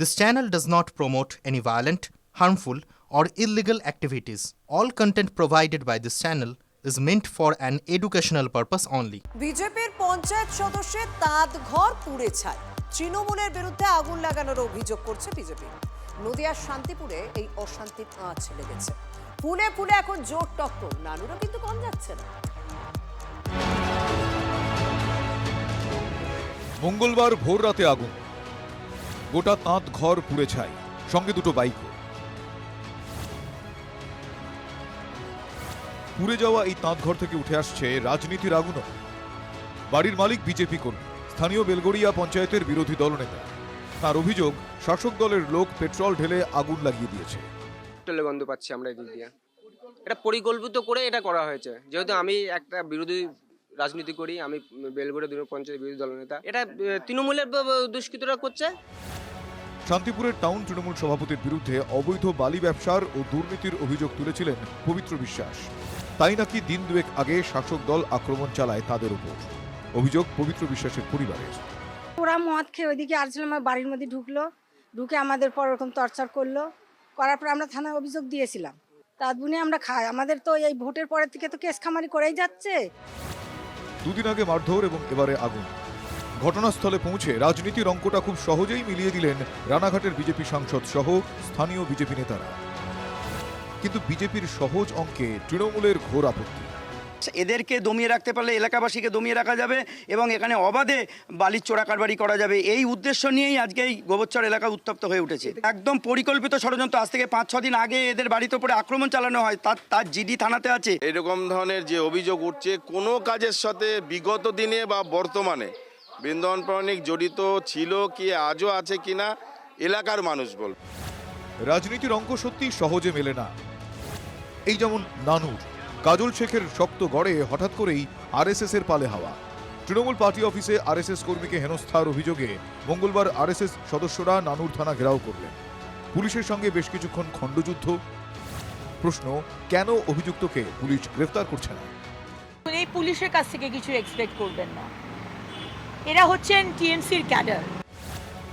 This channel does not promote any violent, harmful, or illegal activities. All content provided by this channel is meant for an educational purpose only. বিজেপির পঞ্চায়েত সদস্যের তাঁত ঘর পুড়ে ছাই। তৃণমূলের বিরুদ্ধে আগুন লাগানোর অভিযোগ করছে বিজেপি। নদিয়ার শান্তিপুরে এই অশান্তির আঁচ লেগেছে। ফুলে ফুলে এখন জোর টক্কর, নানুরও কিন্তু কম যাচ্ছে না। মঙ্গলবার ভোর রাতে আগুন, গোটা তাঁত ঘর পুড়ে ছাই, সঙ্গে দুটো বাইকও। পুড়ে যাওয়া এই তাঁত ঘর থেকে উঠে আসছে রাজনীতির আগুনও। বাড়ির মালিক বিজেপি কর্মী, স্থানীয় বেলগড়িয়া পঞ্চায়েতের বিরোধী দলনেতা। তার অভিযোগ, শাসক দলের লোক পেট্রোল ঢেলে আগুন লাগিয়ে দিয়েছে। পেট্রোলের গন্ধ পাচ্ছি আমরা এদিক দিয়ে। এটা পরিকল্পিত করে এটা করা হয়েছে। যেহেতু আমি একটা বিরোধী রাজনীতি করি, আমি বেলগড়িয়া পঞ্চায়েত বিরোধী দলনেতা, এটা তৃণমূলের দুষ্কৃতরা করছে। শান্তিপুরের টাউন তৃণমূল সভাপতির বিরুদ্ধে অবৈধ বালি ব্যবসার ও দুর্নীতির অভিযোগ তুলেছিলেন পবিত্র বিশ্বাস। তাই নাকি দিন দুয়েক আগে শাসক দল আক্রমণ চালায় তাদের উপর। অভিযোগ পবিত্র বিশ্বাসের পরিবারের। ওরা মদ খেয়ে ওইদিকে আসছিলাম, আমার বাড়ির মধ্যে ঢুকে আমাদের পর ওরকম টর্চার করলো। করার পর আমরা থানায় অভিযোগ দিয়েছিলাম। তার বুনে আমরা খাই, আমাদের তো এই ভোটের পরের থেকে তো কেস খামারি করেই যাচ্ছে। দুদিন আগে মারধর এবং এবারে আগুন। ঘটনাস্থলে পৌঁছে রাজনীতির অঙ্কটা খুব সহজেই মিলিয়ে দিলেন রানাঘাটের বিজেপি সাংসদ সহ স্থানীয় বিজেপি নেতারা। কিন্তু বিজেপির সহজ অঙ্কে তৃণমূলের ঘোর আপত্তি। এদেরকে দমিয়ে রাখতে পারলে এলাকাবাসীকে দমিয়ে রাখা যাবে এবং এখানে অবাধে বালির চোরা কারবারি করা যাবে। এই উদ্দেশ্য নিয়েই আজকে এই গোবরচর এলাকা উত্তপ্ত হয়ে উঠেছে। একদম পরিকল্পিত ষড়যন্ত্র। আজ থেকে 5-6 দিন আগে এদের বাড়িতে উপরে আক্রমণ চালানো হয়, তার জিডি থানাতে আছে। এরকম ধরনের যে অভিযোগ উঠছে, কোনো কাজের সাথে বিগত দিনে বা বর্তমানে বৃন্দাবন প্রামাণিক জড়িত ছিল কি আজও আছে কিনা এলাকার মানুষ বল। রাজনীতির অঙ্ক সত্যি সহজে মেলে না। এই যেমন নানুর, কাজল শেখের শক্ত গড়ে হঠাৎ করেই আরএসএস এর পালে হাওয়া। তৃণমূল পার্টি অফিসে আরএসএস কর্মীকে হেনস্থার অভিযোগে মঙ্গলবার আরএসএস সদস্যরা নানুর থানা ঘেরাও করলেন। পুলিশের সঙ্গে বেশ কিছুক্ষণ খণ্ডযুদ্ধ। প্রশ্ন, কেন অভিযুক্তকে পুলিশ গ্রেফতার করছে না? এই পুলিশের কাছ থেকে কিছু এক্সপেক্ট করবেন না, এরা হচ্ছেন টিএমসির ক্যাডার।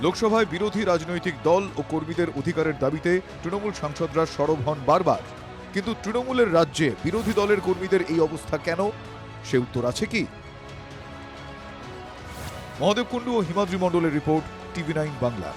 লোকসভায় বিরোধী রাজনৈতিক দল ও কর্মীদের অধিকারের দাবিতে তৃণমূল সাংসদরা সরব হন বারবার। কিন্তু তৃণমূলের রাজ্যে বিরোধী দলের কর্মীদের এই অবস্থা কেন, সে উত্তর আছে কি? মহাদেব কুণ্ডু ও হিমাদ্রি মণ্ডলের রিপোর্ট, টিভি9 বাংলা।